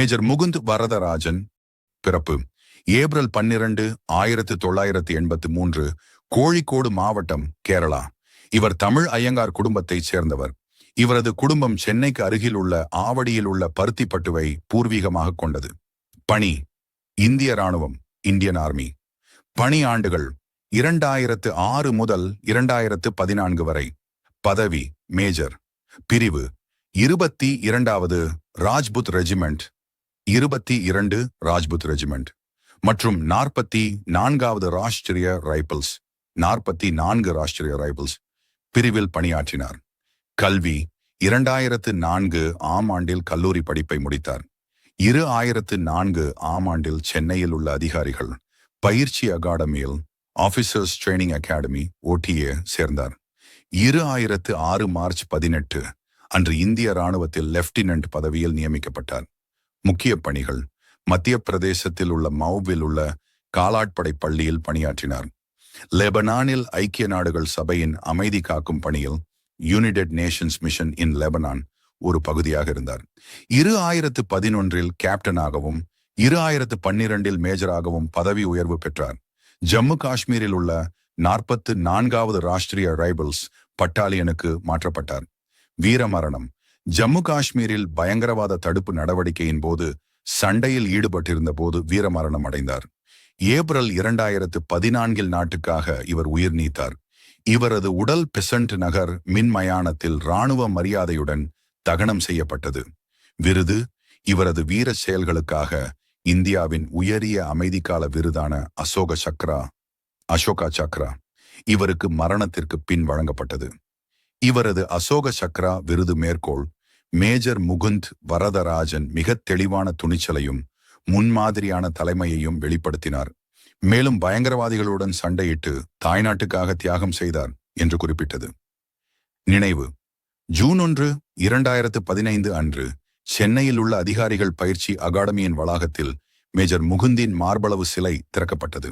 Major Mukund Varadarajan பிறப்பு April 12, 1983, Kozhikode மாவட்டம், கேரளா. இவர் தமிழ் ஐயங்கார் குடும்பத்தைச் சேர்ந்தவர். இவரது குடும்பம் சென்னைக்கு அருகில் உள்ள ஆவடியில் உள்ள பருத்திப்பட்டுவை பூர்வீகமாக கொண்டது. பணி இந்திய இராணுவம், இந்தியன் ஆர்மி. பணி ஆண்டுகள் 2006 முதல் 2014 வரை. பதவி மேஜர். பிரிவு 22வது ராஜ்புத் ரெஜிமெண்ட், 22 ராஜ்புத் ரெஜிமெண்ட் மற்றும் 44வது ராஷ்டிரிய ரைபிள்ஸ், 44 ராஷ்டிரிய ரைபிள்ஸ் பிரிவில் பணியாற்றினார். கல்வி 2004 ஆம் ஆண்டில் கல்லூரி படிப்பை முடித்தார். 2004 ஆம் ஆண்டில் சென்னையில் உள்ள அதிகாரிகள் பயிற்சி அகாடமியில் ஆபீசர்ஸ் ட்ரைனிங் அகாடமி OTA சேர்ந்தார். 2006 மார்ச் 18 அன்று இந்திய இராணுவத்தில் லெப்டினன்ட் பதவியில் நியமிக்கப்பட்டார். முக்கிய பணிகள்: மத்திய பிரதேசத்தில் உள்ள மவுவில் உள்ள காலாட்படை பள்ளியில் பணியாற்றினார். லெபனானில் ஐக்கிய நாடுகள் சபையின் அமைதி காக்கும் பணியில் யுனைடெட் நேஷன்ஸ் மிஷன் இன் லெபனான் ஒரு பகுதியாக இருந்தார். 2011 கேப்டனாகவும் 2012 மேஜராகவும் பதவி உயர்வு பெற்றார். ஜம்மு காஷ்மீரில் உள்ள 44வது ராஷ்டிரிய ரைபிள்ஸ் பட்டாலியனுக்கு மாற்றப்பட்டார். வீரமரணம்: ஜம்மு காஷ்மீரில் பயங்கரவாத தடுப்பு நடவடிக்கையின் போது சண்டையில் ஈடுபட்டிருந்த போது வீரமரணம் அடைந்தார். ஏப்ரல் 2014 நாட்டுக்காக இவர் உயிர் நீத்தார். இவரது உடல் பெசன்ட் நகர் மின்மயானத்தில் இராணுவ மரியாதையுடன் தகனம் செய்யப்பட்டது. விருது: இவரது வீர செயல்களுக்காக இந்தியாவின் உயரிய அமைதிக்கால விருதான அசோகா சக்ரா இவருக்கு மரணத்திற்கு பின் வழங்கப்பட்டது. இவரது அசோக சக்ரா விருது மேற்கோள்: மேஜர் முகுந்த் வரதராஜன் மிக தெளிவான துணிச்சலையும் முன்மாதிரியான தலைமையையும் வெளிப்படுத்தினார். மேலும் பயங்கரவாதிகளுடன் சண்டையிட்டு தாய்நாட்டுக்காக தியாகம் செய்தார் என்று குறிப்பிட்டது. நினைவு: ஜூன் 1, 2015 அன்று சென்னையில் உள்ள அதிகாரிகள் பயிற்சி அகாடமியின் வளாகத்தில் மேஜர் முகுந்தின் மார்பளவு சிலை திறக்கப்பட்டது.